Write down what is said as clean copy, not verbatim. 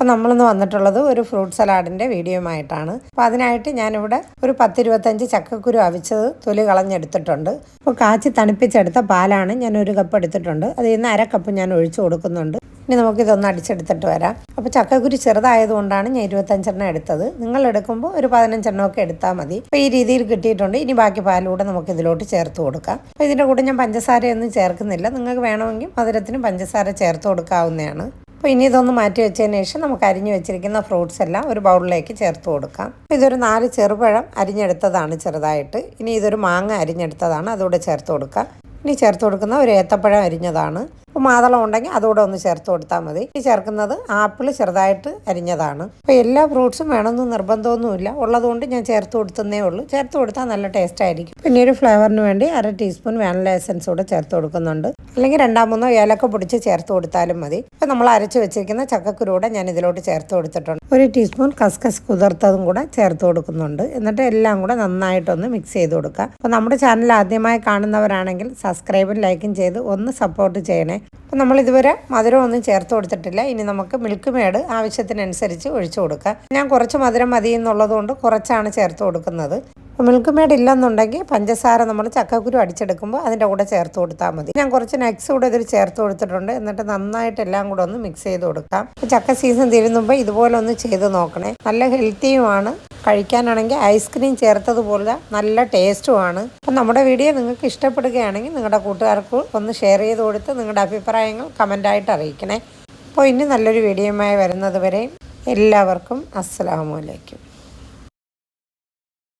അപ്പോൾ നമ്മളിന്ന് വന്നിട്ടുള്ളത് ഒരു ഫ്രൂട്ട് സലാഡിൻ്റെ വീഡിയോയുമായിട്ടാണ്. അപ്പോൾ അതിനായിട്ട് ഞാനിവിടെ ഒരു 10-25 ചക്കക്കുരു അവിച്ചത് തൊലി കളഞ്ഞെടുത്തിട്ടുണ്ട്. അപ്പോൾ കാച്ചി തണുപ്പിച്ചെടുത്ത പാലാണ് ഞാൻ ഒരു കപ്പ് എടുത്തിട്ടുണ്ട്. അതിൽ നിന്ന് 1/2 കപ്പ് ഞാൻ ഒഴിച്ചു കൊടുക്കുന്നുണ്ട്. ഇനി നമുക്കിതൊന്ന് അടിച്ചെടുത്തിട്ട് വരാം. അപ്പോൾ ചക്കക്കുരു ചെറുതായതുകൊണ്ടാണ് ഞാൻ 25 എടുത്തത്. നിങ്ങൾ എടുക്കുമ്പോൾ ഒരു 15 എടുത്താൽ മതി. അപ്പോൾ ഈ രീതിയിൽ കിട്ടിയിട്ടുണ്ട്. ഇനി ബാക്കി പാലൂടെ നമുക്ക് ഇതിലോട്ട് ചേർത്ത് കൊടുക്കാം. അപ്പോൾ ഇതിൻ്റെ കൂടെ ഞാൻ പഞ്ചസാരയൊന്നും ചേർക്കുന്നില്ല. നിങ്ങൾക്ക് വേണമെങ്കിൽ മധുരത്തിന് പഞ്ചസാര ചേർത്ത് കൊടുക്കാവുന്നതാണ്. അപ്പോൾ ഇനി ഇതൊന്ന് മാറ്റി വെച്ചതിന് ശേഷം നമുക്ക് അരിഞ്ഞു വെച്ചിരിക്കുന്ന ഫ്രൂട്ട്സ് എല്ലാം ഒരു ബൗളിലേക്ക് ചേർത്ത് കൊടുക്കാം. ഇതൊരു 4 ചെറുപഴം അരിഞ്ഞെടുത്തതാണ് ചെറുതായിട്ട്. ഇനി ഇതൊരു മാങ്ങ അരിഞ്ഞെടുത്തതാണ്, അതുകൂടെ ചേർത്ത് കൊടുക്കാം. ഇനി ചേർത്ത് കൊടുക്കുന്ന ഒരു ഏത്തപ്പഴം അരിഞ്ഞതാണ്. അപ്പോൾ മാതളം ഉണ്ടെങ്കിൽ അതുകൂടെ ഒന്ന് ചേർത്ത് കൊടുത്താൽ മതി. ഈ ചേർക്കുന്നത് ആപ്പിൾ ചെറുതായിട്ട് അരിഞ്ഞതാണ്. അപ്പോൾ എല്ലാ ഫ്രൂട്ട്സും വേണമെന്ന് നിർബന്ധമൊന്നുമില്ല, ഉള്ളതുകൊണ്ട് ഞാൻ ചേർത്ത് കൊടുത്തതേ ഉള്ളൂ. ചേർത്ത് കൊടുത്താൽ നല്ല ടേസ്റ്റ് ആയിരിക്കും. പിന്നെ ഒരു ഫ്ലേവറിന് വേണ്ടി 1/2 ടീസ്പൂൺ വാനില എസൻസ് കൂടെ ചേർത്ത് കൊടുക്കുന്നുണ്ട്. അല്ലെങ്കിൽ 2-3 ഏലക്ക പൊടിച്ച് ചേർത്ത് കൊടുത്താലും മതി. അപ്പോൾ നമ്മൾ അരച്ച് വെച്ചിരിക്കുന്ന ചക്കക്കുരൂടെ ഞാൻ ഇതിലോട്ട് ചേർത്ത് കൊടുത്തിട്ടുണ്ട്. 1 ടീസ്പൂൺ കസ്കസ് കുതിർത്തതും കൂടെ ചേർത്ത് കൊടുക്കുന്നുണ്ട്. എന്നിട്ട് എല്ലാം കൂടെ നന്നായിട്ടൊന്ന് മിക്സ് ചെയ്ത് കൊടുക്കുക. അപ്പോൾ നമ്മുടെ ചാനൽ ആദ്യമായി കാണുന്നവരാണെങ്കിൽ സബ്സ്ക്രൈബും ലൈക്കും ചെയ്ത് ഒന്ന് സപ്പോർട്ട് ചെയ്യണേ. അപ്പോൾ നമ്മളിതുവരെ മധുരം ഒന്നും ചേർത്ത് കൊടുത്തിട്ടില്ല. ഇനി നമുക്ക് മിൽക്ക് മേഡ് ആവശ്യത്തിനനുസരിച്ച് ഒഴിച്ചു കൊടുക്കാം. ഞാൻ കുറച്ച് മധുരം മതി എന്നുള്ളതുകൊണ്ട് കുറച്ചാണ് ചേർത്ത് കൊടുക്കുന്നത്. അപ്പോൾ മിൽക്ക് മേഡ് ഇല്ലെന്നുണ്ടെങ്കിൽ പഞ്ചസാര നമ്മൾ ചക്കക്കുരു അടിച്ചെടുക്കുമ്പോൾ അതിൻ്റെ കൂടെ ചേർത്ത് കൊടുത്താൽ മതി. ഞാൻ കുറച്ച് നട്ട്സ് കൂടെ ഇതിൽ ചേർത്ത് കൊടുത്തിട്ടുണ്ട്. എന്നിട്ട് നന്നായിട്ട് എല്ലാം കൂടെ ഒന്ന് മിക്സ് ചെയ്ത് കൊടുക്കാം. ചക്ക സീസൺ തീരുന്നുമ്പോൾ ഇതുപോലെ ഒന്ന് ചെയ്ത് നോക്കണേ. നല്ല ഹെൽത്തിയുമാണ്. കഴിക്കാനാണെങ്കിൽ ഐസ്ക്രീം ചേർത്തതുപോലെ നല്ല ടേസ്റ്റുമാണ്. അപ്പം നമ്മുടെ വീഡിയോ നിങ്ങൾക്ക് ഇഷ്ടപ്പെടുകയാണെങ്കിൽ നിങ്ങളുടെ കൂട്ടുകാർക്ക് ഒന്ന് ഷെയർ ചെയ്ത് കൊടുത്ത് നിങ്ങളുടെ അഭിപ്രായങ്ങൾ കമൻ്റായിട്ട് അറിയിക്കണേ. അപ്പോൾ ഇനി നല്ലൊരു വീഡിയോയുമായി വരുന്നത് വരെ എല്ലാവർക്കും അസ്സലാമു അലൈക്കും.